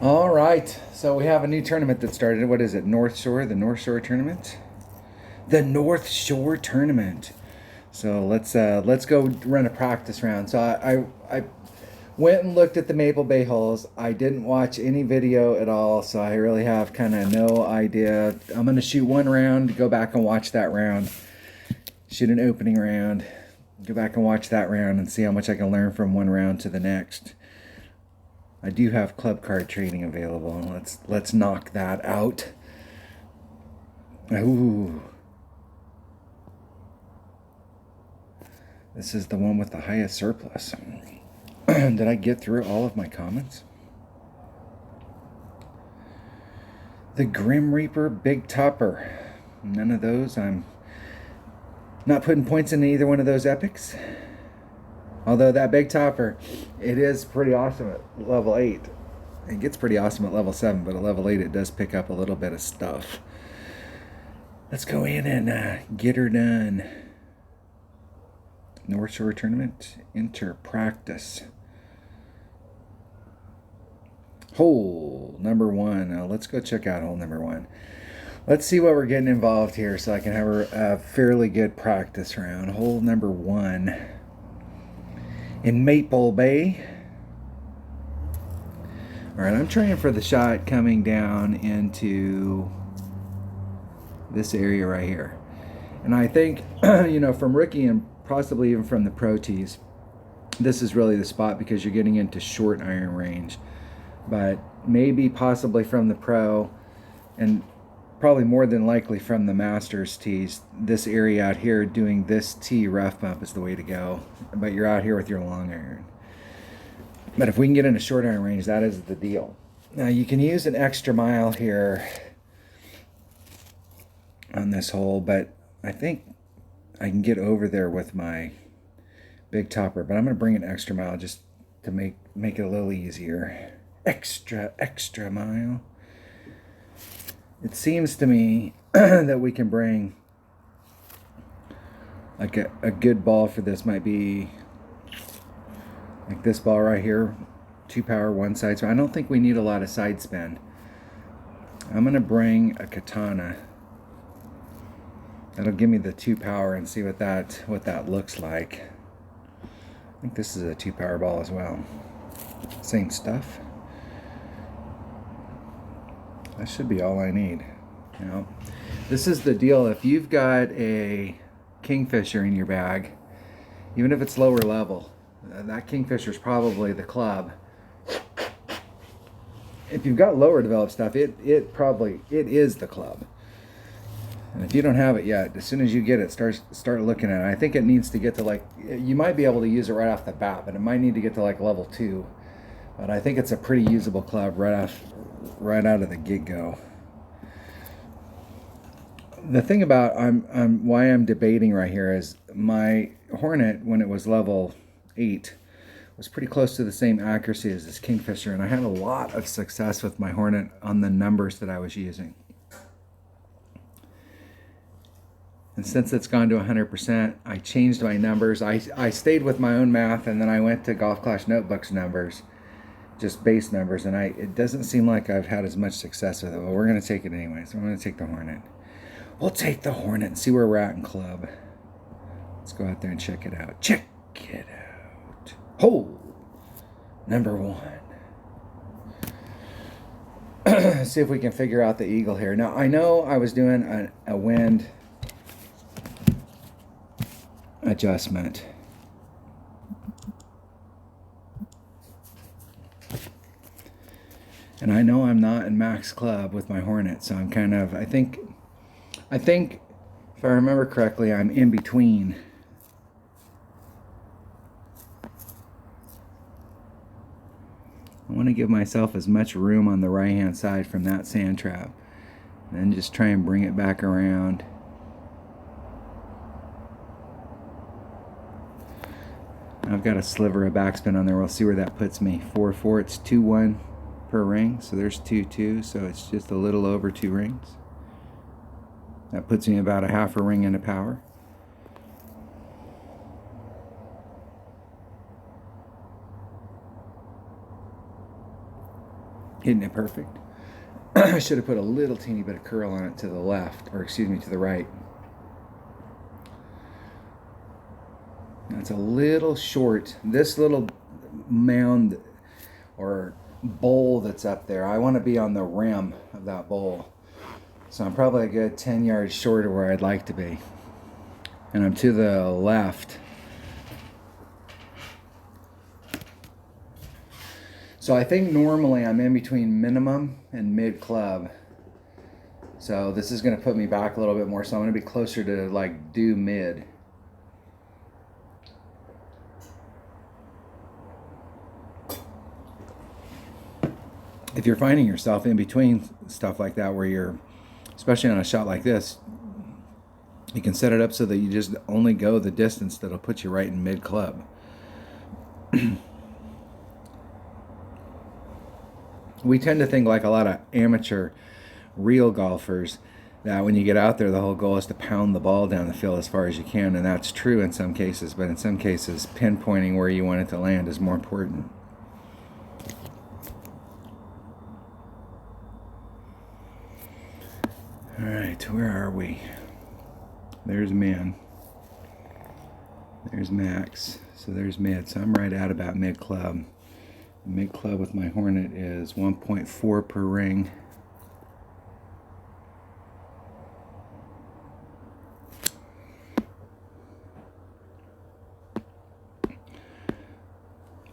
All right, so we have a new tournament that started. What is it? Northshore, the Northshore tournament. The North Shore tournament. So let's go run a practice round. So I went and looked at the Maple Bay holes. I didn't watch any video at all, so I really have kind of no idea. I'm gonna shoot one round, go back and watch that round, shoot an opening round, go back and watch that round, and see how much I can learn from one round to the next. I do have club card training available. Let's knock that out. Ooh. This is the one with the highest surplus. Did I get through all of my comments? The Grim Reaper Big Topper. None of those. I'm not putting points in either one of those epics. Although that Big Topper, it is pretty awesome at level 8. It gets pretty awesome at level 7, but at level 8 it does pick up a little bit of stuff. Let's go in and get her done. North Shore Tournament, enter practice. Hole number 1. Now let's go check out hole number 1. Let's see what we're getting involved here so I can have a fairly good practice round. Hole number 1 in Maple Bay. All right, I'm trying for the shot coming down into this area right here. And I think, from Ricky and possibly even from the pro tees, this is really the spot because you're getting into short iron range. But maybe possibly from the pro, and probably more than likely from the Masters tees, this area out here doing this tee rough bump is the way to go. But you're out here with your long iron. But if we can get into short iron range, that is the deal. Now you can use an extra mile here on this hole, but I think I can get over there with my big topper. But I'm going to bring an extra mile just to make it a little easier. Extra mile. It seems to me that we can bring like a good ball for this might be like this ball right here, 2 power, 1 side. So I don't think we need a lot of side spin. I'm gonna bring a katana. That'll give me the 2 power and see what that looks like. I think this is a 2 power ball as well. Same stuff. That should be all I need. This is the deal. If you've got a Kingfisher in your bag, even if it's lower level, that Kingfisher is probably the club. If you've got lower developed stuff, it is the club. And if you don't have it yet, as soon as you get it, start looking at it. I think it needs to get to you might be able to use it right off the bat, but it might need to get to level 2. But I think it's a pretty usable club right out of the get-go. The thing about why I'm debating right here is my Hornet, when it was level 8, was pretty close to the same accuracy as this Kingfisher, and I had a lot of success with my Hornet on the numbers that I was using. And since it's gone to 100%, I changed my numbers. I stayed with my own math, and then I went to Golf Clash Notebook's numbers, just base numbers, and it doesn't seem like I've had as much success with it. But we're going to take it anyway, so I'm going to take the Hornet. We'll take the Hornet and see where we're at in club. Let's go out there and check it out. Check it out. Hole number 1. See if we can figure out the eagle here. Now, I know I was doing a wind adjustment. And I know I'm not in max club with my Hornet, so I'm kind of, I think if I remember correctly, I'm in between. I want to give myself as much room on the right hand side from that sand trap, and then just try and bring it back around. I've got a sliver of backspin on there. We'll see where that puts me. 4-4, it's 2-1 per ring, so there's 2-2, so it's just a little over 2 rings. That puts me about a half a ring into power. Hitting it perfect. I should have put a little teeny bit of curl on it to the left, or excuse me, to the right. That's a little short. This little mound or bowl that's up there, I want to be on the rim of that bowl. So I'm probably a good 10 yards short of where I'd like to be. And I'm to the left. So I think normally I'm in between minimum and mid club. So this is going to put me back a little bit more. So I'm going to be closer to like due mid. If you're finding yourself in between stuff like that, where you're, especially on a shot like this, you can set it up so that you just only go the distance that'll put you right in mid club. We tend to think, like a lot of amateur real golfers, that when you get out there, the whole goal is to pound the ball down the field as far as you can, and that's true in some cases, but in some cases pinpointing where you want it to land is more important. All right, where are we? There's min. There's max. So there's mid. So I'm right at about mid club. Mid club with my Hornet is 1.4 per ring.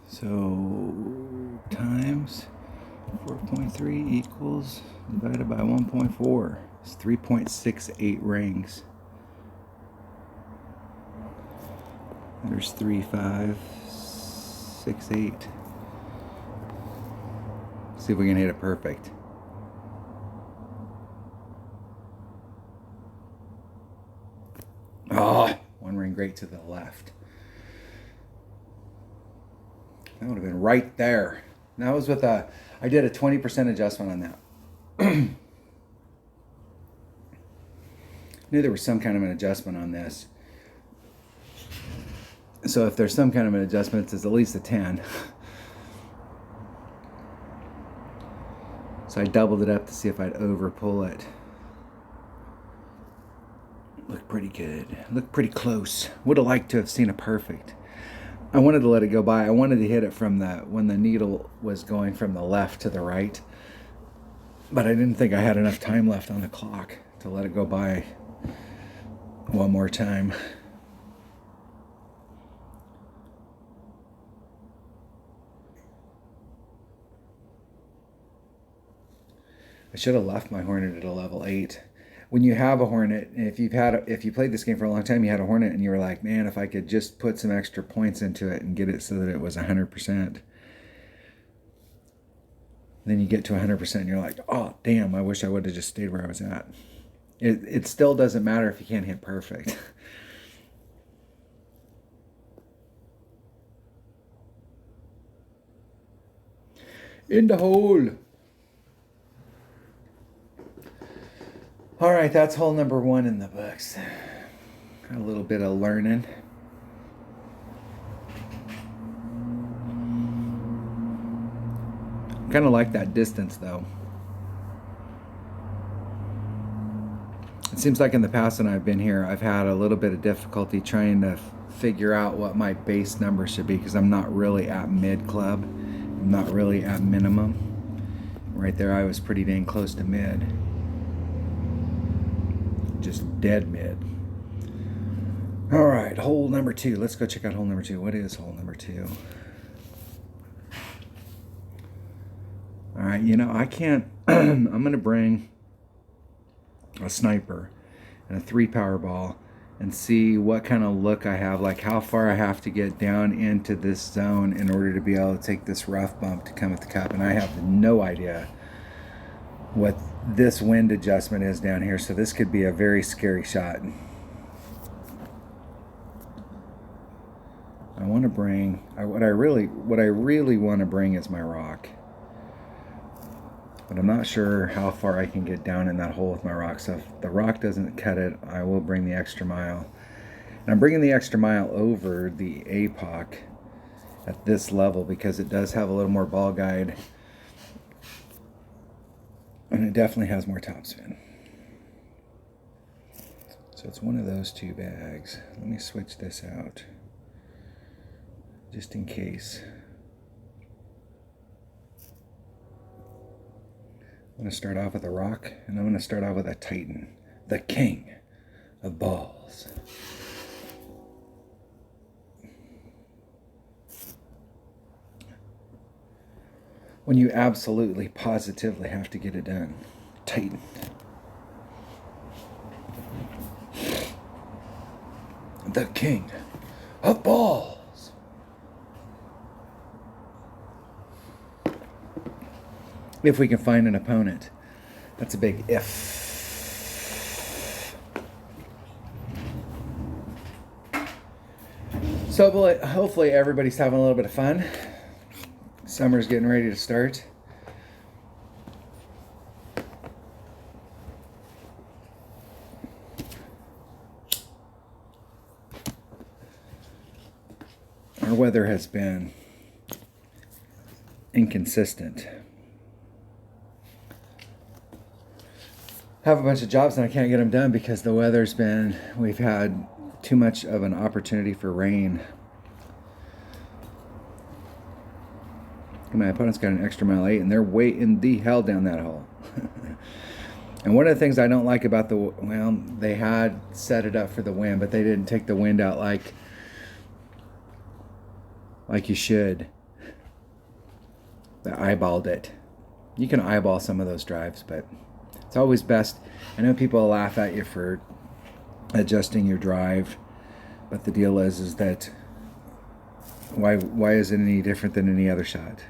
So times 4.3 equals divided by 1.4. It's 3.68 rings. There's 3, 5, 6, 8. See if we can hit it perfect. Oh, one ring great to the left. That would have been right there. That was with I did a 20% adjustment on that. Knew there was some kind of an adjustment on this. So if there's some kind of an adjustment, it's at least a 10. So I doubled it up to see if I'd over pull it. Looked pretty good. Looked pretty close. Would have liked to have seen a perfect. I wanted to let it go by. I wanted to hit it from when the needle was going from the left to the right. But I didn't think I had enough time left on the clock to let it go by one more time. I should have left my Hornet at a level 8. When you have a Hornet, if you played this game for a long time, you had a Hornet and you were like, man, if I could just put some extra points into it and get it so that it was 100%. Then you get to 100% and you're like, oh, damn, I wish I would have just stayed where I was at. It still doesn't matter if you can't hit perfect. In the hole. All right, that's hole number 1 in the books. Got a little bit of learning. Kind of like that distance, though. It seems like in the past when I've been here, I've had a little bit of difficulty trying to figure out what my base number should be, because I'm not really at mid club. I'm not really at minimum. Right there, I was pretty dang close to mid. Just dead mid. All right, hole number 2. Let's go check out hole number 2. What is hole number 2? All right, I can't. I'm going to bring a sniper and a 3 power ball and see what kind of look I have, like how far I have to get down into this zone in order to be able to take this rough bump to come at the cup. And I have no idea what this wind adjustment is down here, so this could be a very scary shot. I want to bring what I really want to bring is my rock, but I'm not sure how far I can get down in that hole with my rock. So if the rock doesn't cut it, I will bring the extra mile. And I'm bringing the extra mile over the APOC at this level because it does have a little more ball guide And it definitely has more topspin. So it's one of those two bags. Let me switch this out just in case. I'm going to start off with a rock, and I'm going to start off with a Titan, the king of balls. When you absolutely, positively have to get it done. Titan. The king of balls. If we can find an opponent. That's a big if. So hopefully everybody's having a little bit of fun. Summer's getting ready to start. Our weather has been inconsistent. I have a bunch of jobs and I can't get them done because the weather's been, we've had too much of an opportunity for rain. My opponent's got an extra mile 8 and they're waiting the hell down that hole. And one of the things I don't like about well, they had set it up for the wind, but they didn't take the wind out like you should. They eyeballed it. You can eyeball some of those drives, but it's always best. I know people laugh at you for adjusting your drive, but the deal is that why is it any different than any other shot?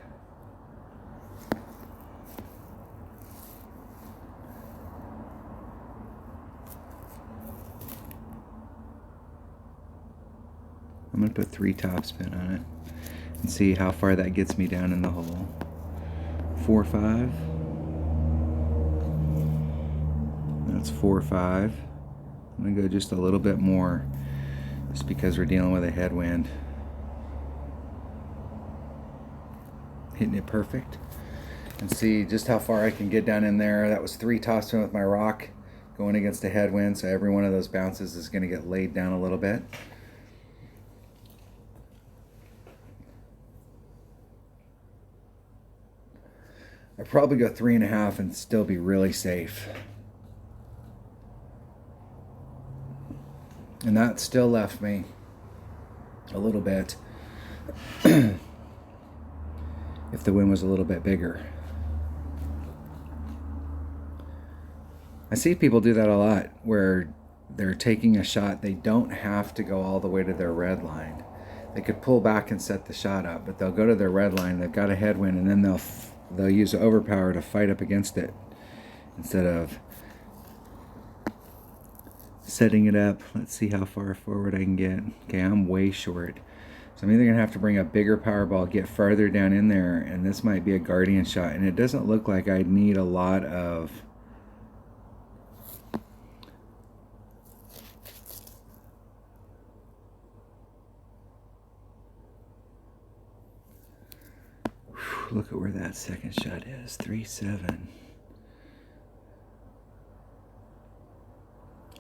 I'm going to put 3 topspin on it and see how far that gets me down in the hole. 4-5. That's 4-5. I'm going to go just a little bit more just because we're dealing with a headwind. Hitting it perfect. And see just how far I can get down in there. That was 3 topspin with my rock going against a headwind, so every one of those bounces is going to get laid down a little bit. I'd probably go 3.5 and still be really safe. And that still left me a little bit if the wind was a little bit bigger. I see people do that a lot where they're taking a shot. They don't have to go all the way to their red line. They could pull back and set the shot up, but they'll go to their red line. They've got a headwind, and then they'll use overpower to fight up against it instead of setting it up. Let's see how far forward I can get. Okay, I'm way short. So I'm either going to have to bring a bigger power ball, get farther down in there, and this might be a guardian shot. And it doesn't look like I need a lot of look at where that second shot is. 3-7.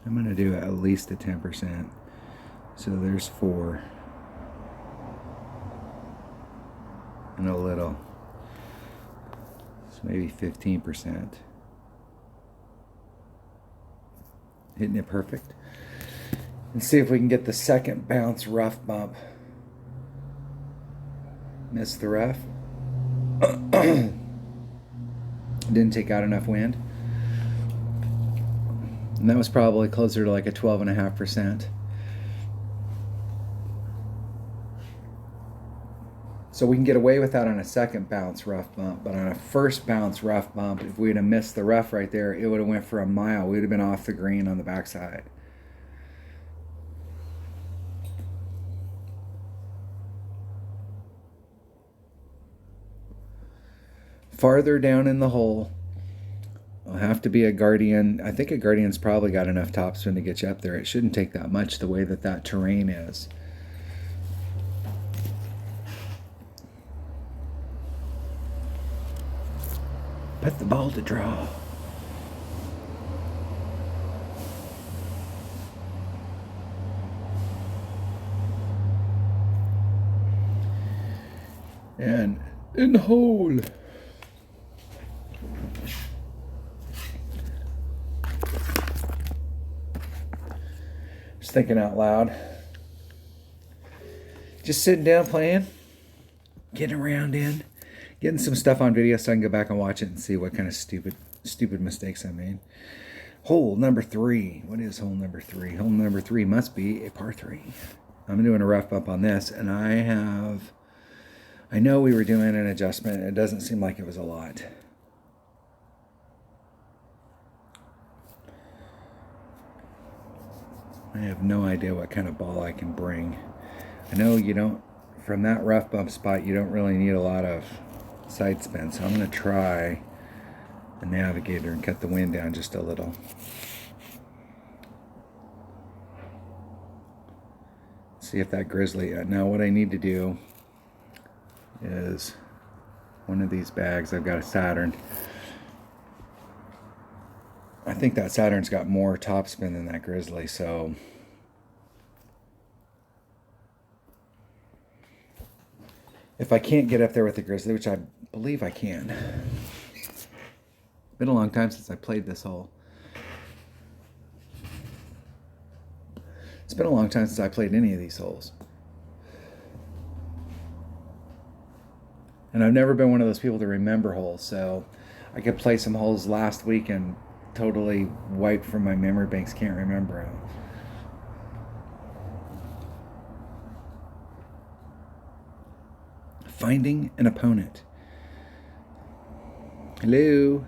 I'm going to do at least a 10%. So there's 4. And a little. So maybe 15%. Hitting it perfect. And see if we can get the second bounce rough bump. Miss the rough. Didn't take out enough wind. And that was probably closer to like a 12.5%. So we can get away with that on a second bounce rough bump, but on a first bounce rough bump, if we'd have missed the rough right there, it would have went for a mile. We'd have been off the green on the backside. Farther down in the hole, it'll have to be a guardian. I think a guardian's probably got enough topspin to get you up there. It shouldn't take that much the way that terrain is. Put the ball to draw. And in the hole. Just thinking out loud. Just sitting down playing. Getting around in. Getting some stuff on video so I can go back and watch it and see what kind of stupid mistakes I made. Hole number 3. What is hole number 3? Hole number 3 must be a par 3. I'm doing a rough bump on this, and I know we were doing an adjustment. It doesn't seem like it was a lot. I have no idea what kind of ball I can bring. I know you don't, from that rough bump spot, you don't really need a lot of side spin, so I'm going to try the navigator and cut the wind down just a little. See if that grizzly. Now what I need to do is one of these bags. I've got a Saturn. I think that Saturn's got more topspin than that grizzly, so if I can't get up there with the grizzly, which I believe I can. It's been a long time since I played this hole. It's been a long time since I played any of these holes. And I've never been one of those people to remember holes, so I could play some holes last week and totally wiped from my memory banks, can't remember them. Finding an opponent. Hello?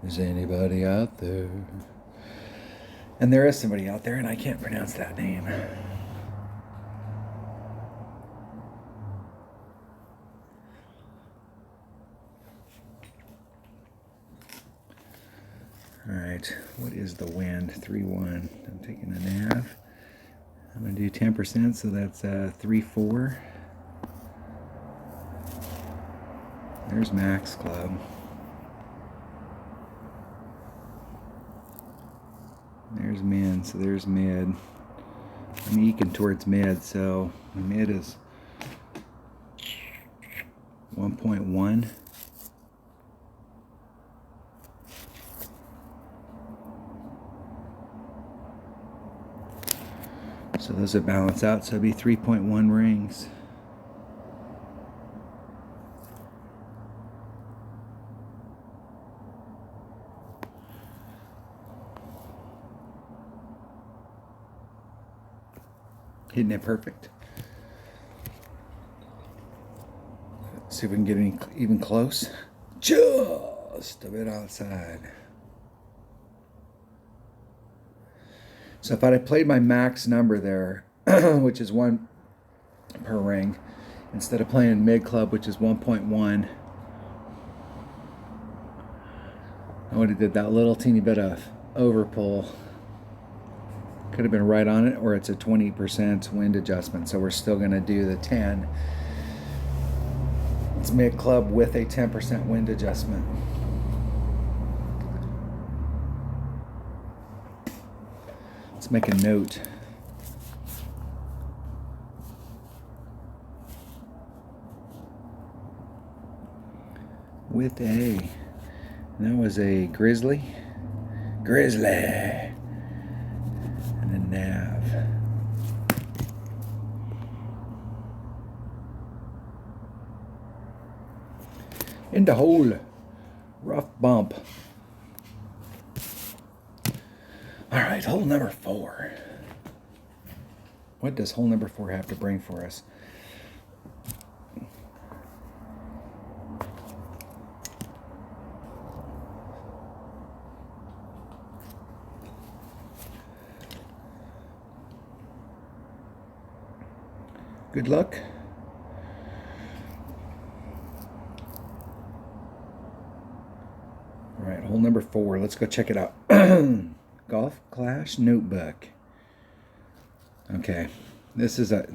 Is anybody out there? And there is somebody out there, and I can't pronounce that name. All right, what is the wind? 3-1. I'm taking a nav. I'm going to do 10%, so that's 3-4. There's max club. There's min, so there's mid. I'm eking towards mid, so mid is 1.1. So those would balance out, so it'd be 3.1 rings. Hitting it perfect. Let's see if we can get any even close. Just a bit outside. So if I had played my max number there, which is 1 per ring, instead of playing mid club, which is 1.1, I would have did that little teeny bit of overpull. Could have been right on it, or it's a 20% wind adjustment, so we're still going to do the 10. It's mid club with a 10% wind adjustment. Let's make a note. With a, and that was a grizzly. Grizzly. And a nav. In the hole. Rough bump. All right, hole number 4. What does hole number 4 have to bring for us? Good luck. All right, hole number 4. Let's go check it out. Golf Clash Notebook. Okay, this is a,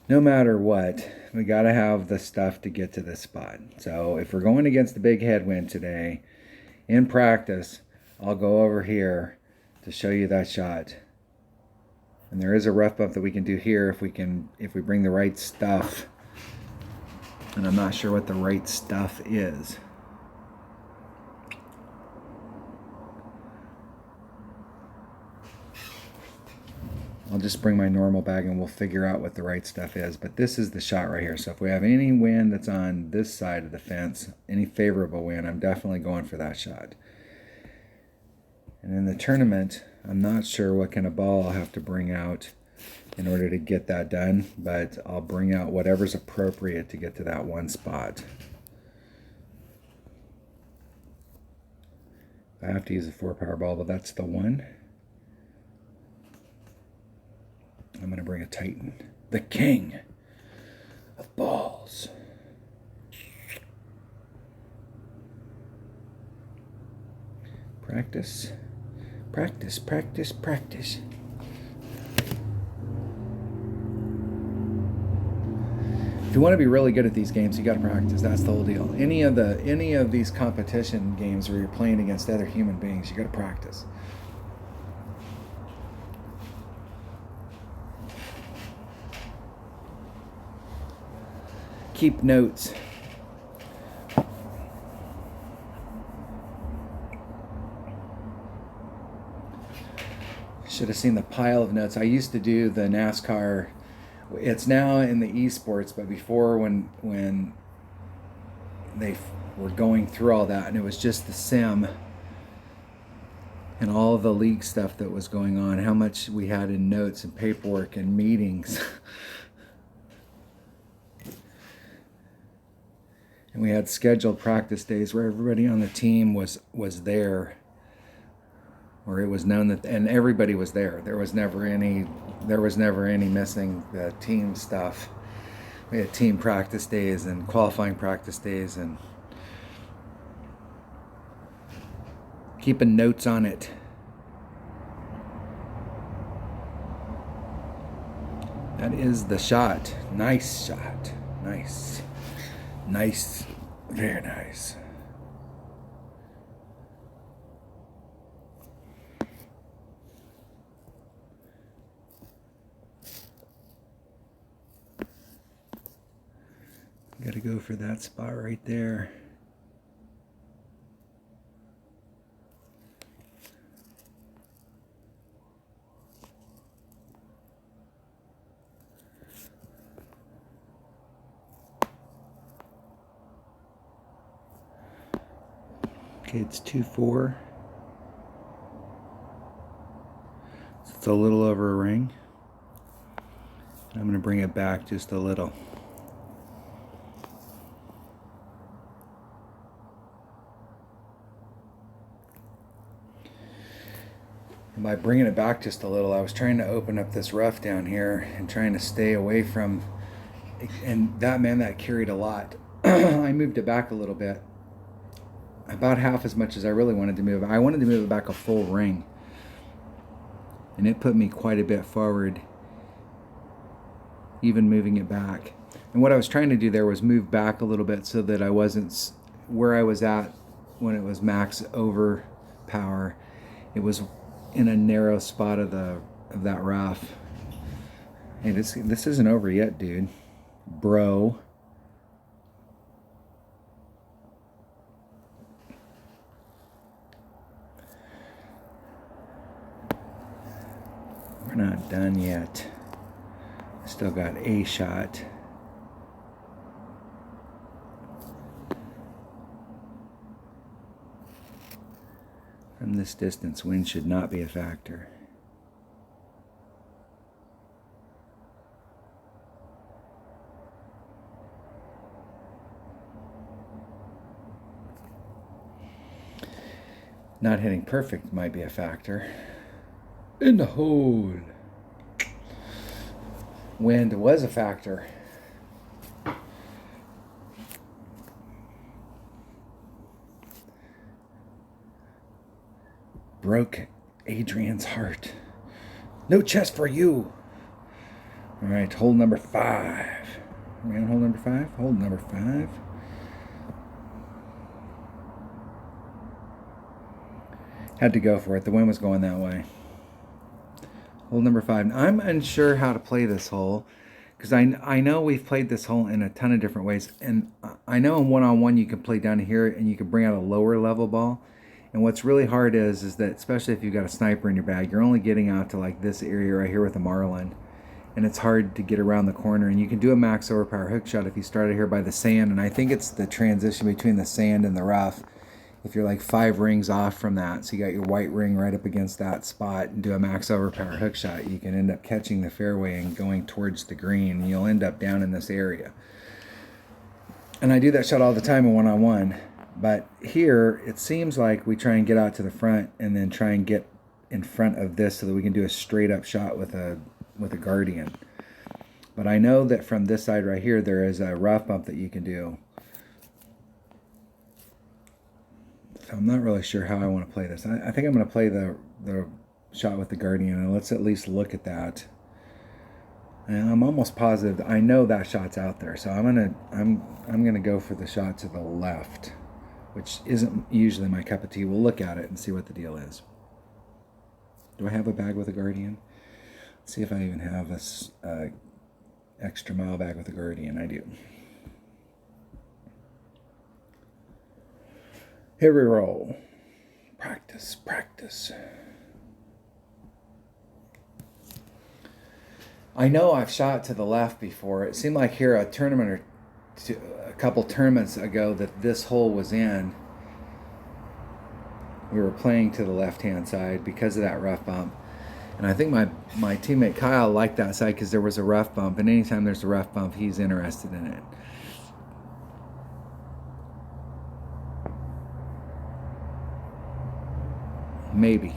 no matter what, we got to have the stuff to get to this spot. So if we're going against the big headwind today, in practice, I'll go over here to show you that shot. And there is a rough bump that we can do here if we bring the right stuff and I'm not sure what the right stuff is. I'll just bring my normal bag and we'll figure out what the right stuff is. But this is the shot right here. So if we have any wind that's on this side of the fence, any favorable wind, I'm definitely going for that shot. And in the tournament, I'm not sure what kind of ball I'll have to bring out in order to get that done, but I'll bring out whatever's appropriate to get to that one spot. I have to use a 4-power ball, but that's the one. I'm going to bring a Titan, the king of balls. Practice, practice, practice, practice. If you want to be really good at these games, you got to practice. That's the whole deal. Any of these competition games where you're playing against other human beings, you got to practice. Keep notes. Should have seen the pile of notes. I used to do the NASCAR. It's now in the esports, but before when they were going through all that, and it was just the sim and all of the league stuff that was going on, how much we had in notes and paperwork and meetings. And we had scheduled practice days where everybody on the team was there, or it was known that, and everybody was there. There was never any missing the team stuff. We had team practice days and qualifying practice days, and keeping notes on it. That is the shot. Nice shot. Nice. Nice. Very nice. Got to go for that spot right there. Okay, it's 2-4. It's a little over a ring. I'm going to bring it back just a little. And by bringing it back just a little, I was trying to open up this rough down here and trying to stay away from, and that carried a lot. I moved it back a little bit. About half as much as I really wanted to move. I wanted to move it back a full ring. And it put me quite a bit forward, even moving it back. And what I was trying to do there was move back a little bit so that I wasn't where I was at when it was max over power. It was in a narrow spot of that rough. Hey, this isn't over yet, dude. Bro. We're not done yet. Still got a shot. From this distance, wind should not be a factor. Not hitting perfect might be a factor. In the hole. Wind was a factor. Broke Adrian's heart. No chest for you. All right, hole number 5. Are we on hole number 5? Hole number 5. Had to go for it. The wind was going that way. Hole number 5. I'm unsure how to play this hole because I know we've played this hole in a ton of different ways, and I know in one-on-one you can play down here and you can bring out a lower level ball. And what's really hard is that, especially if you've got a sniper in your bag, you're only getting out to like this area right here with a marlin, and it's hard to get around the corner. And you can do a max overpower hook shot if you started here by the sand, and I think it's the transition between the sand and the rough. If you're like 5 rings off from that, so you got your white ring right up against that spot, and do a max overpower hook shot, you can end up catching the fairway and going towards the green, and you'll end up down in this area. And I do that shot all the time in one-on-one. But here, it seems like we try and get out to the front and then try and get in front of this so that we can do a straight up shot with a Guardian. But I know that from this side right here, there is a rough bump that you can do. So I'm not really sure how I want to play this. I think I'm going to play the shot with the Guardian, and let's at least look at that. And I'm almost positive, I know that shot's out there, so I'm gonna go for the shot to the left, which isn't usually my cup of tea. We'll look at it and see what the deal is. Do I have a bag with a Guardian? Let's see if I even have this extra mile bag with a Guardian. I do. Here we roll. Practice, practice. I know I've shot to the left before. It seemed like here a couple tournaments ago that this hole was in, we were playing to the left-hand side because of that rough bump. And I think my teammate Kyle liked that side because there was a rough bump, and anytime there's a rough bump, he's interested in it. Maybe.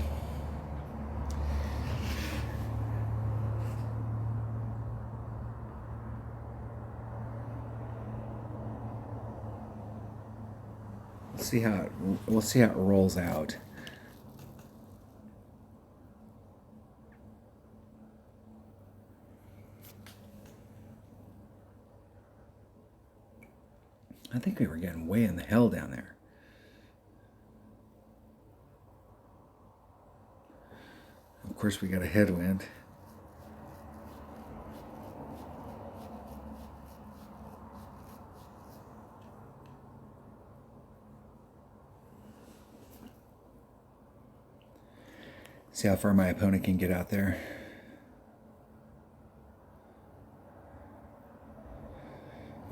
We'll see how it rolls out. I think we were getting way in the hell down there. Of course, we got a headwind. See how far my opponent can get out there.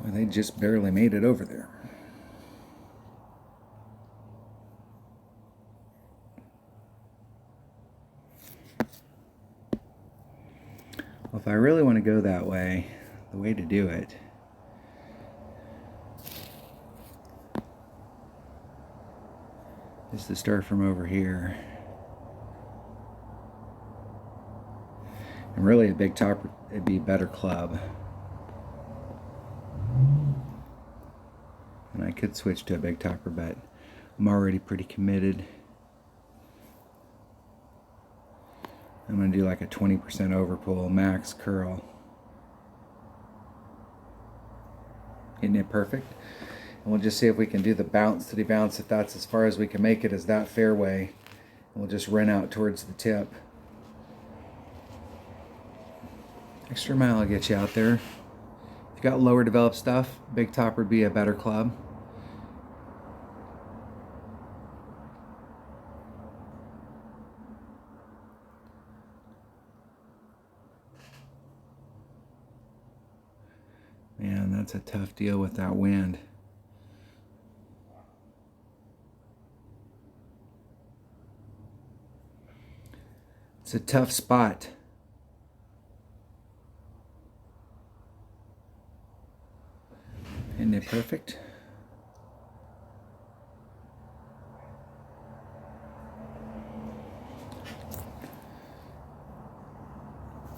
Well, they just barely made it over there. Well, if I really want to go that way, the way to do it is to start from over here. And really a big top, it'd be a better club. And I could switch to a big topper, but I'm already pretty committed. I'm going to do like a 20% overpull, max curl. Isn't it perfect? And we'll just see if we can do the bounce to the bounce, if that's as far as we can make it, as that fairway. And we'll just run out towards the tip. Extra mile will get you out there. If you got lower developed stuff, big topper would be a better club. Man, that's a tough deal with that wind. It's a tough spot. Isn't it perfect?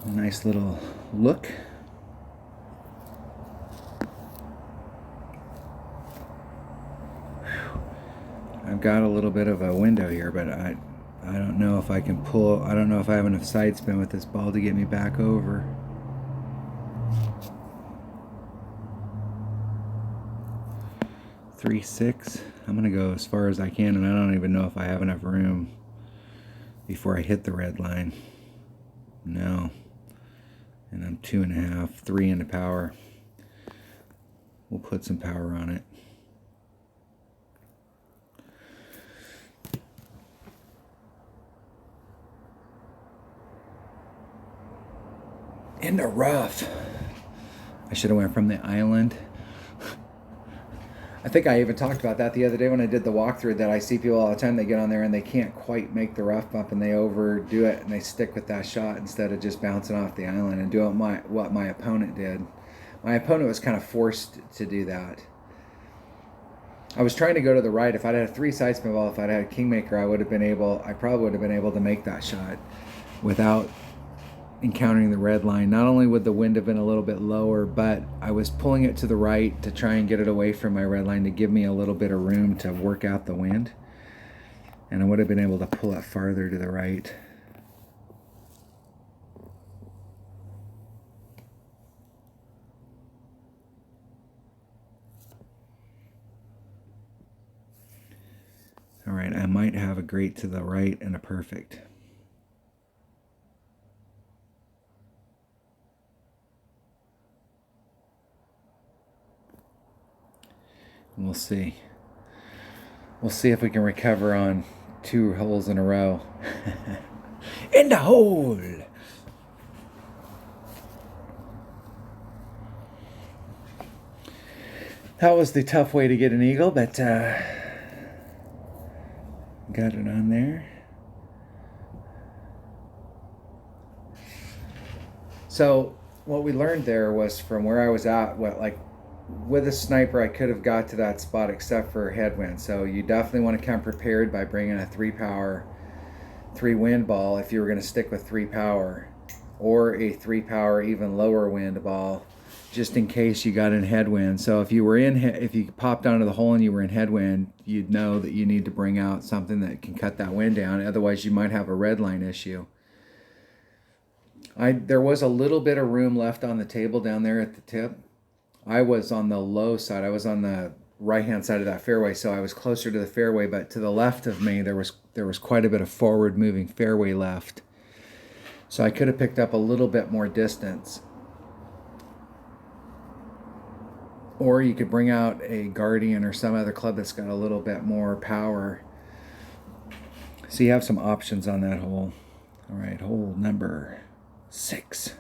A nice little look. I've got a little bit of a window here, but I don't know if I can pull. I don't know if I have enough side spin with this ball to get me back over. .36. I'm gonna go as far as I can, and I don't even know if I have enough room before I hit the red line. No, And I'm 2.5, 3 into power. We'll put some power on it. Into rough. I should have went from the island. I think I even talked about that the other day when I did the walkthrough, that I see people all the time, they get on there and they can't quite make the rough bump and they overdo it and they stick with that shot instead of just bouncing off the island and doing what my opponent did. My opponent was kind of forced to do that. I was trying to go to the right. If I'd had a 3 side spin ball, if I'd had a kingmaker, I probably would have been able to make that shot without encountering the red line. Not only would the wind have been a little bit lower, but I was pulling it to the right to try and get it away from my red line to give me a little bit of room to work out the wind. And I would have been able to pull it farther to the right. All right, I might have a great to the right and a perfect. We'll see. We'll see if we can recover on 2 holes in a row. In the hole! That was the tough way to get an eagle, but got it on there. So what we learned there was from where I was at, with a sniper, I could have got to that spot except for headwind. So you definitely want to come prepared by bringing a 3 power, 3 wind ball if you were going to stick with 3 power, or a 3 power, even lower wind ball, just in case you got in headwind. So if you popped onto the hole and you were in headwind, you'd know that you need to bring out something that can cut that wind down. Otherwise, you might have a red line issue. There was a little bit of room left on the table down there at the tip. I was on the low side. I was on the right-hand side of that fairway, so I was closer to the fairway, but to the left of me, there was quite a bit of forward-moving fairway left. So I could have picked up a little bit more distance. Or you could bring out a Guardian or some other club that's got a little bit more power. So you have some options on that hole. All right, hole number 6.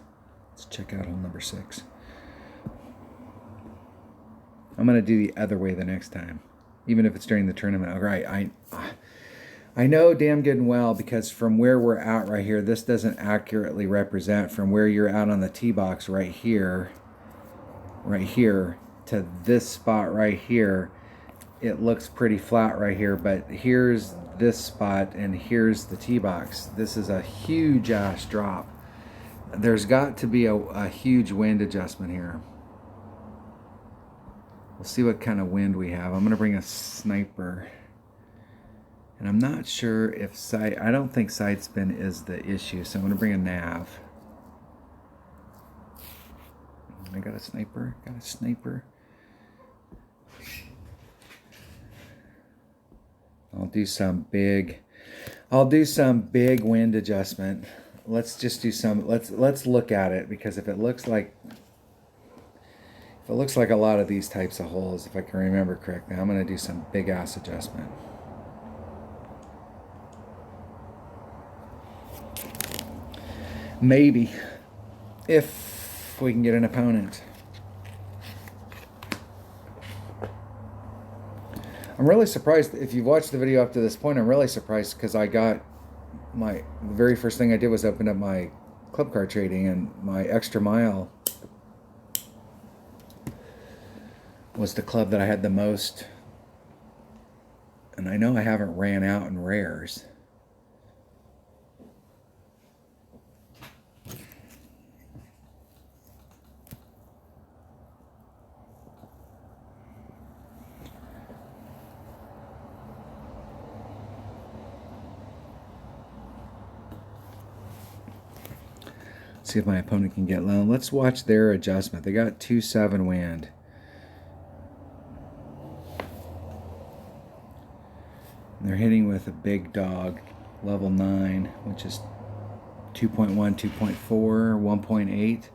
Let's check out hole number 6. I'm going to do the other way the next time, even if it's during the tournament. All right, I know damn good and well, because from where we're at right here, this doesn't accurately represent from where you're out on the tee box right here, to this spot right here. It looks pretty flat right here, but here's this spot and here's the tee box. This is a huge ass drop. There's got to be a huge wind adjustment here. We'll see what kind of wind we have. I'm going to bring a sniper. And I'm not sure if I don't think side spin is the issue, so I'm going to bring a nav. I got a sniper. I'll do some big wind adjustment. Let's just do some, let's look at it, because if it looks like a lot of these types of holes, if I can remember correctly, I'm going to do some big ass adjustment. Maybe, if we can get an opponent. I'm really surprised. If you've watched the video up to this point, I'm really surprised, because the very first thing I did was open up my club car trading, and my extra mile was the club that I had the most. And I know I haven't ran out in rares. See if my opponent can get low. Let's watch their adjustment. They got 2.7 wind. They're hitting with a big dog, level 9, which is 2.1, 2.4, 1.8.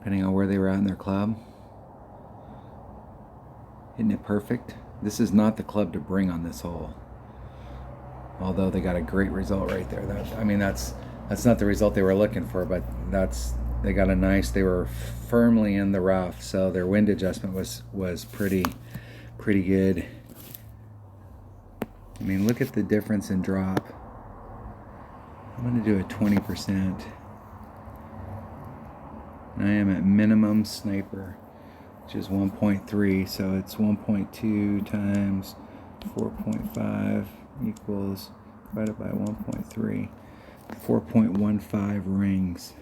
depending on where they were at in their club. Hitting it perfect. This is not the club to bring on this hole. Although they got a great result right there. That's not the result they were looking for, but they got a nice, they were firmly in the rough, so their wind adjustment was pretty good. I mean, look at the difference in drop. I'm going to do a 20%. I am at minimum sniper, which is 1.3, so it's 1.2 times 4.5 equals divided by 1.3, 4.15 rings.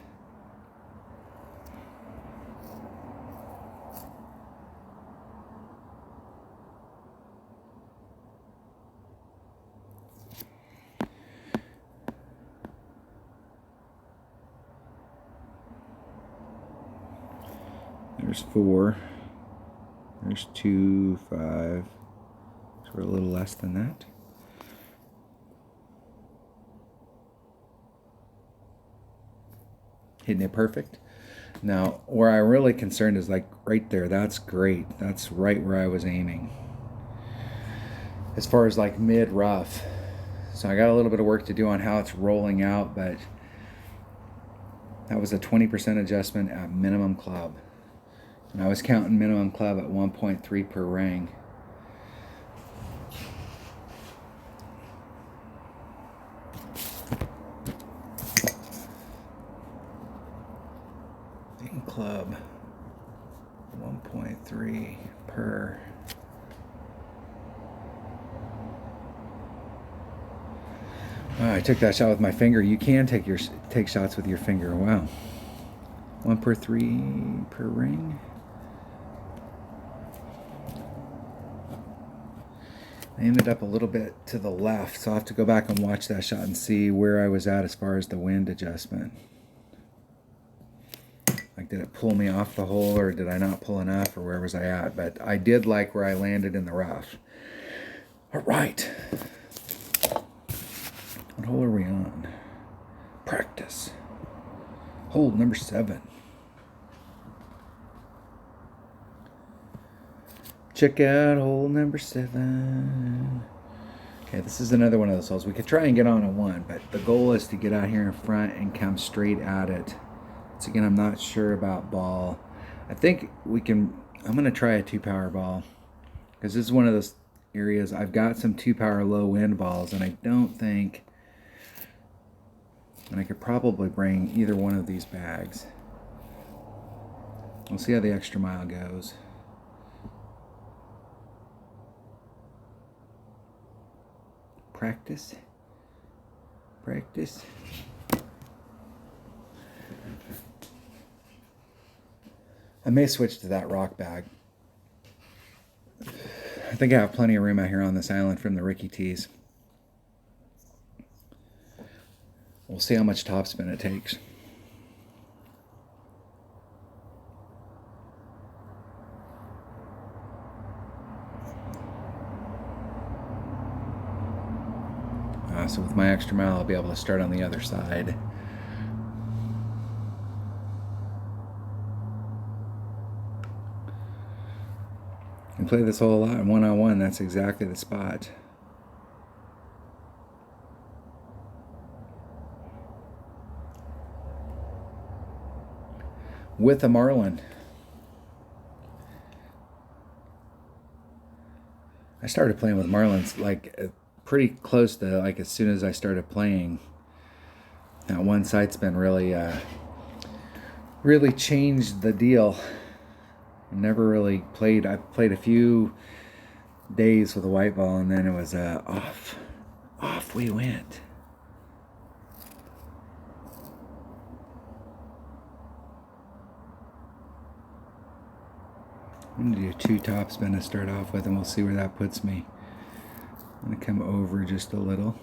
There's 4. There's 2, 5. So we're a little less than that. Hitting it perfect. Now, where I'm really concerned is like right there. That's great. That's right where I was aiming. As far as like mid rough. So I got a little bit of work to do on how it's rolling out, but that was a 20% adjustment at minimum club. And I was counting minimum club at 1.3 per ring. In club, 1.3 per. Oh, I took that shot with my finger. You can take shots with your finger. Wow. 1 per 3 per ring. I ended up a little bit to the left, so I'll have to go back and watch that shot and see where I was at as far as the wind adjustment. Like, did it pull me off the hole, or did I not pull enough, or where was I at? But I did like where I landed in the rough. All right. What hole are we on? Practice. Hole number 7. Check out hole number 7. Okay, this is another one of those holes. We could try and get on a 1, but the goal is to get out here in front and come straight at it. So again, I'm not sure about ball. I think we can, I'm going to try a 2-power ball, because this is one of those areas. I've got some 2-power low wind balls, and I don't think, and I could probably bring either one of these bags. We'll see how the extra mile goes. Practice. Practice. I may switch to that rock bag. I think I have plenty of room out here on this island from the Ricky tees. We'll see how much topspin it takes. So with my extra mile, I'll be able to start on the other side. And play this hole a lot in one-on-one. That's exactly the spot. With a marlin. I started playing with marlins like pretty close to like as soon as I started playing. That one site's been really changed the deal. I never really played. I played a few days with a white ball, and then it was off we went. I'm going to do 2 topspin to start off with, and we'll see where that puts me. I'm going to come over just a little.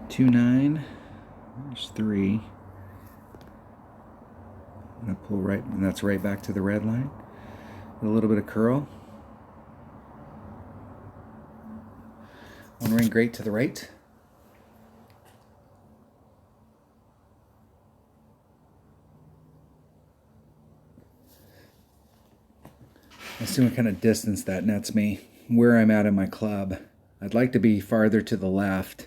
Two 9. There's 3. I'm going to pull right, and that's right back to the red line. With a little bit of curl. 1 ring great to the right. Let's see what kind of distance that nets me, where I'm at in my club. I'd like to be farther to the left,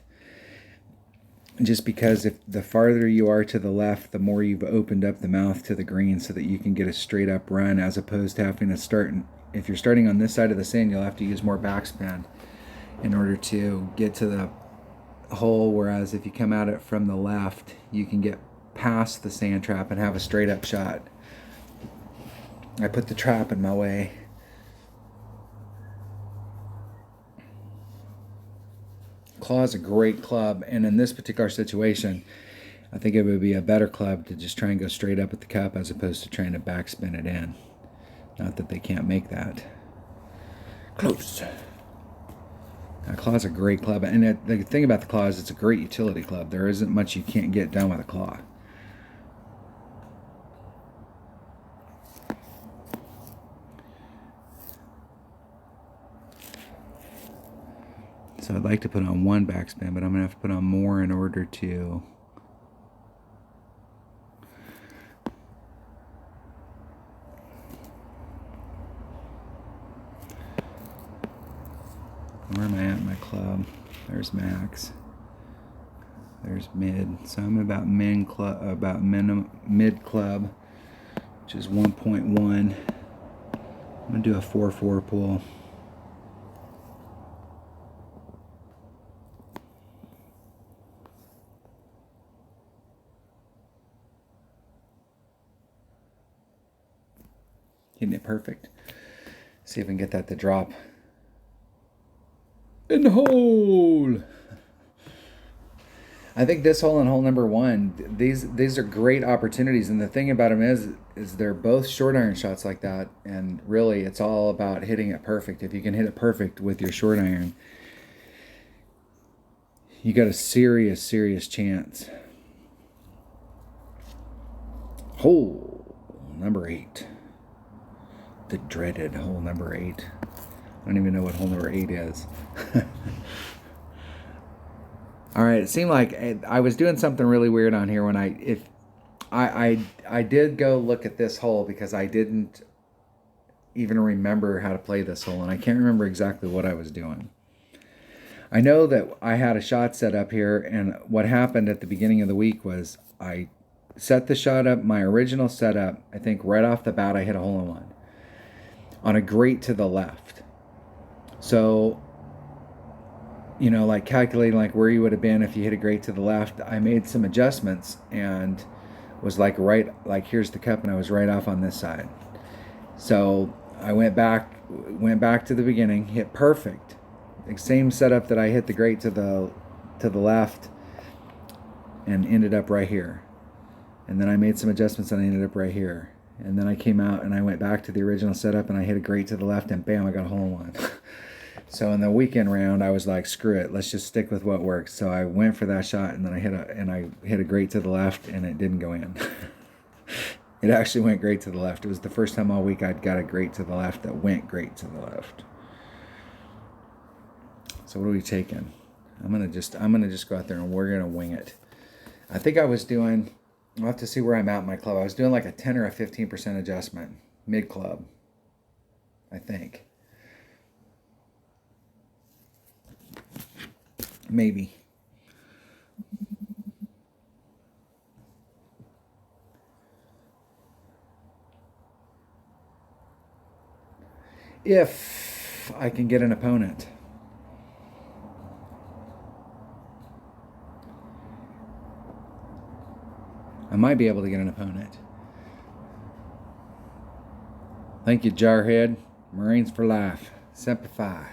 just because if the farther you are to the left, the more you've opened up the mouth to the green so that you can get a straight up run, as opposed to having to start. If you're starting on this side of the sand, you'll have to use more backspin in order to get to the hole, whereas if you come at it from the left, you can get past the sand trap and have a straight up shot. I put the trap in my way. Claw is a great club, and in this particular situation, I think it would be a better club to just try and go straight up at the cup as opposed to trying to backspin it in. Not that they can't make that. Close. Claw is a great club, and the thing about the claw is it's a great utility club. There isn't much you can't get done with a claw. So I'd like to put on one backspin, but I'm going to have to put on more in order to where am I at in my club? There's max. There's mid. So I'm about mid club, which is 1.1. I'm going to do a 4-4 pull. Hitting it perfect. See if we can get that to drop in the hole. I think this hole and hole number one, these are great opportunities, and the thing about them is they're both short iron shots like that, and really it's all about hitting it perfect. If you can hit it perfect with your short iron, you got a serious chance. Hole number 8. The dreaded hole number 8. I don't even know what hole number 8 is. All right, it seemed like I was doing something really weird on here when I did go look at this hole because I didn't even remember how to play this hole, and I can't remember exactly what I was doing. I know that I had a shot set up here, and what happened at the beginning of the week was I set the shot up, my original setup. I think right off the bat I hit a hole in one on a grate to the left. So, you know, like calculating like where you would have been if you hit a grate to the left, I made some adjustments and was like here's the cup, and I was right off on this side. So I went back to the beginning, hit perfect. The same setup that I hit the grate to the left, and ended up right here. And then I made some adjustments and I ended up right here. And then I came out and I went back to the original setup and I hit a grate to the left, and bam, I got a hole in one. So in the weekend round, I was like, screw it, let's just stick with what works. So I went for that shot, and then I hit a grate to the left, and it didn't go in. It actually went great to the left. It was the first time all week I'd got a grate to the left that went great to the left. So what are we taking? I'm gonna just go out there and we're gonna wing it. I think I was doing, I'll have to see where I'm at in my club. I was doing like a 10 or a 15% adjustment mid club, I think. Maybe. If I can get an opponent. I might be able to get an opponent. Thank you, Jarhead. Marines for life. Semper Fi.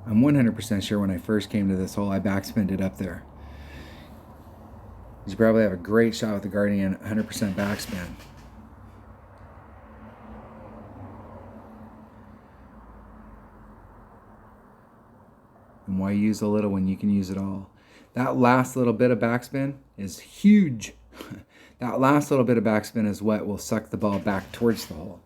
I'm 100% sure when I first came to this hole, I backspinned it up there. You probably have a great shot with the Guardian, 100% backspin. And why use a little when you can use it all? That last little bit of backspin is huge. That last little bit of backspin is what will suck the ball back towards the hole.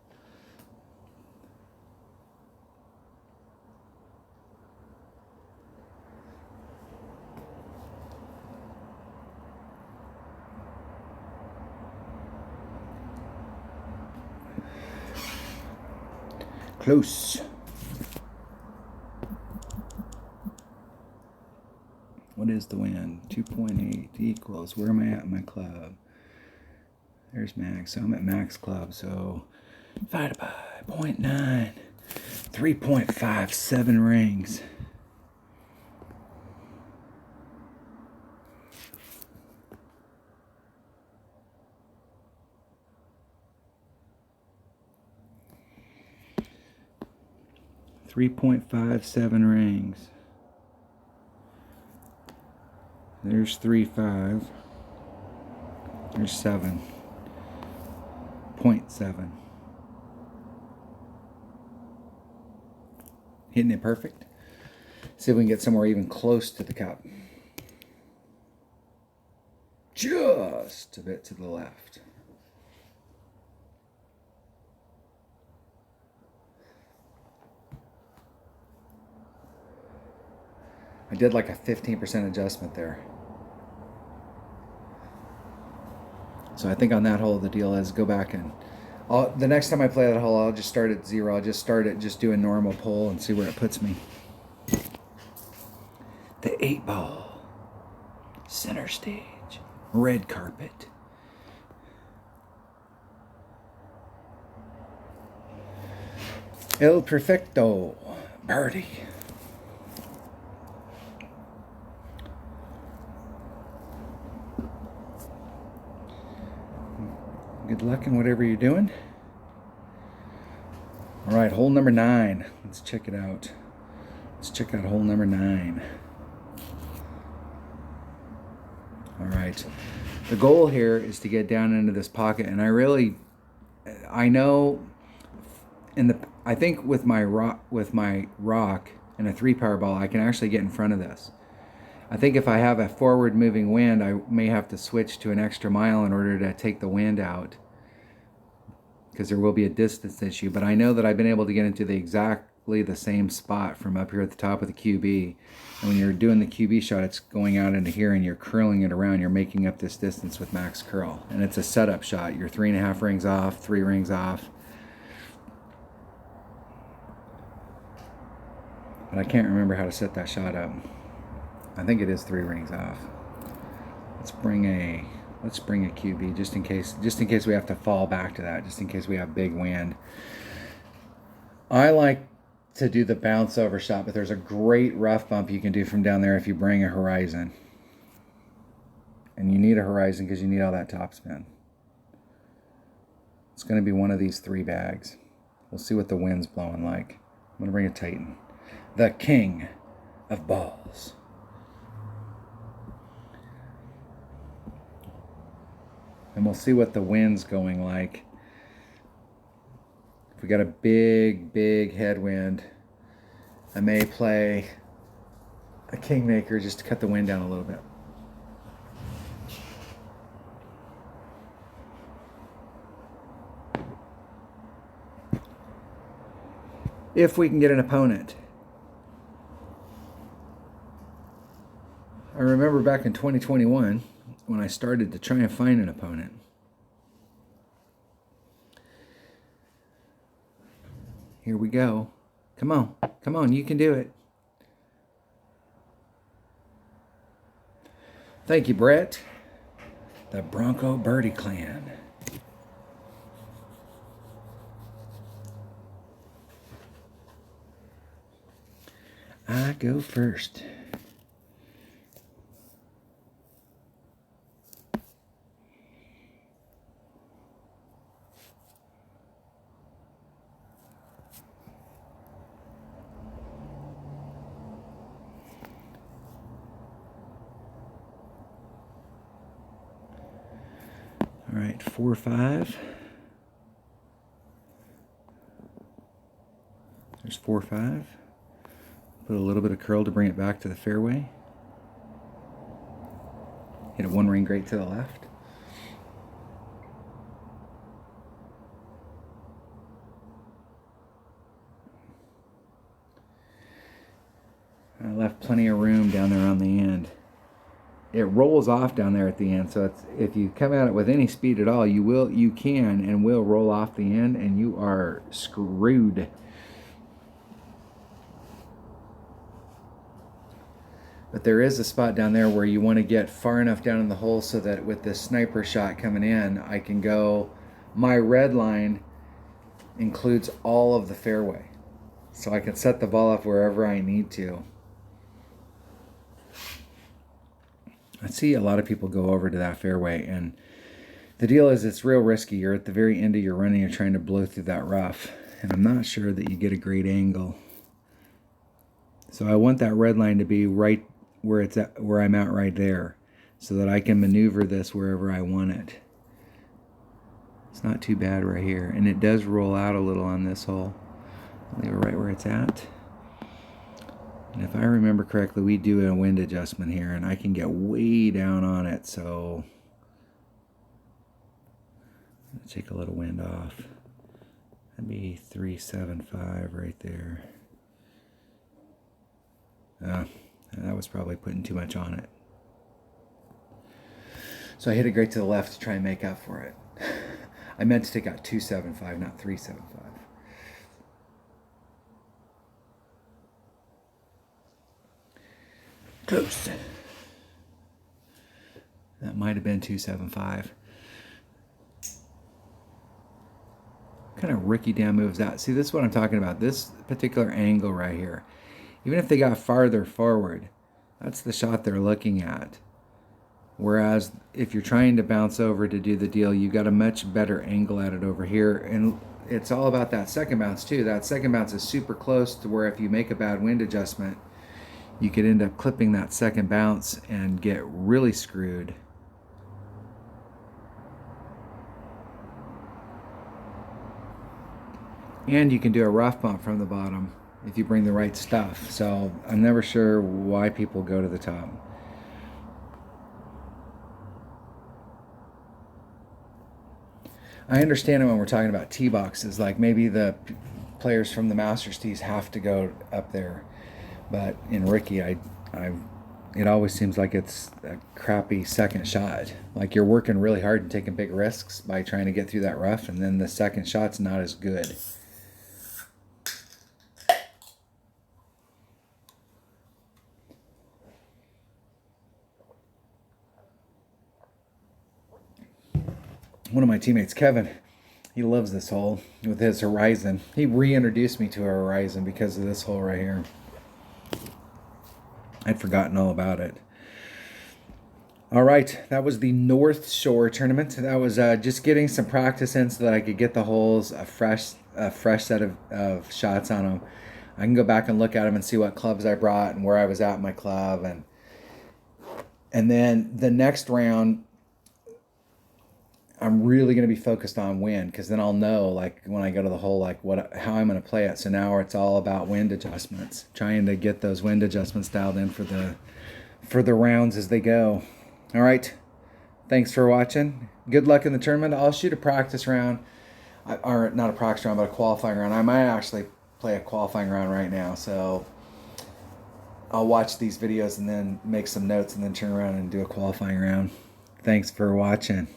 Close. What is the wind? 2.8 equals, where am I at in my club? There's max, so I'm at max club, so divided by 0.9, 3.57 rings. .57 rings. There's 3.5. There's 7.7. Hitting it perfect. See if we can get somewhere even close to the cup. Just a bit to the left. I did like a 15% adjustment there. So I think on that hole the deal is go back and the next time I play that hole I'll just start at 0. I'll just start at just doing normal pull and see where it puts me. The 8-ball. Center stage. Red carpet. El Perfecto. Birdie. Good luck in whatever you're doing. All right, hole number 9. Let's check it out. Let's check out hole number 9. All right. The goal here is to get down into this pocket, and I know I think with my rock and a 3-power ball, I can actually get in front of this. I think if I have a forward moving wind, I may have to switch to an extra mile in order to take the wind out, because there will be a distance issue. But I know that I've been able to get into exactly the same spot from up here at the top of the QB. And when you're doing the QB shot, it's going out into here and you're curling it around. You're making up this distance with max curl. And it's a setup shot. You're 3.5 rings off, 3 rings off. But I can't remember how to set that shot up. I think it is 3 rings off. Let's bring a QB just in case we have to fall back to that, just in case we have big wind. I like to do the bounce over shot, but there's a great rough bump you can do from down there if you bring a horizon. And you need a horizon because you need all that topspin. It's going to be one of these 3 bags. We'll see what the wind's blowing like. I'm going to bring a Titan. The king of balls. And we'll see what the wind's going like. If we got a big headwind, I may play a kingmaker just to cut the wind down a little bit. If we can get an opponent. I remember back in 2021, when I started to try and find an opponent. Here we go. Come on, you can do it. Thank you, Brett. The Bronco Birdie Clan. I go first. All right, 4-5. There's 4-5. Put a little bit of curl to bring it back to the fairway. Hit a 1 ring great to the left. I left plenty of room down there on the end. It rolls off down there at the end, so if you come at it with any speed at all, you can and will roll off the end, and you are screwed. But there is a spot down there where you want to get far enough down in the hole so that with this sniper shot coming in, I can go, my red line includes all of the fairway. So I can set the ball up wherever I need to. I see a lot of people go over to that fairway, and the deal is it's real risky. You're at the very end of your run and you're trying to blow through that rough. And I'm not sure that you get a great angle. So I want that red line to be right where it's at, where I'm at right there, so that I can maneuver this wherever I want it. It's not too bad right here, and it does roll out a little on this hole. Leave it right where it's at. And if I remember correctly, we do a wind adjustment here, and I can get way down on it, so let's take a little wind off. That'd be 375 right there. That was probably putting too much on it. So I hit it great to the left to try and make up for it. I meant to take out 275, not 375. Close. That might have been 275. What kind of Ricky damn moves that? See, this is what I'm talking about. This particular angle right here. Even if they got farther forward, that's the shot they're looking at. Whereas if you're trying to bounce over to do the deal, you got a much better angle at it over here. And it's all about that second bounce too. That second bounce is super close to where if you make a bad wind adjustment, you could end up clipping that second bounce and get really screwed. And you can do a rough bump from the bottom if you bring the right stuff. So I'm never sure why people go to the top. I understand it when we're talking about tee boxes, like maybe the players from the Masters tees have to go up there. But in Ricky, it always seems like it's a crappy second shot. Like you're working really hard and taking big risks by trying to get through that rough, and then the second shot's not as good. One of my teammates, Kevin, he loves this hole with his Horizon. He reintroduced me to a Horizon because of this hole right here. I'd forgotten all about it. All right, that was the Northshore tournament. That was just getting some practice in so that I could get the holes a fresh set of shots on them. I can go back and look at them and see what clubs I brought and where I was at in my club, and then the next round, I'm really going to be focused on wind, because then I'll know, like when I go to the hole, like how I'm going to play it. So now it's all about wind adjustments, trying to get those wind adjustments dialed in for the rounds as they go. All right, thanks for watching. Good luck in the tournament. I'll shoot a practice round, or not a practice round, but a qualifying round. I might actually play a qualifying round right now. So I'll watch these videos and then make some notes and then turn around and do a qualifying round. Thanks for watching.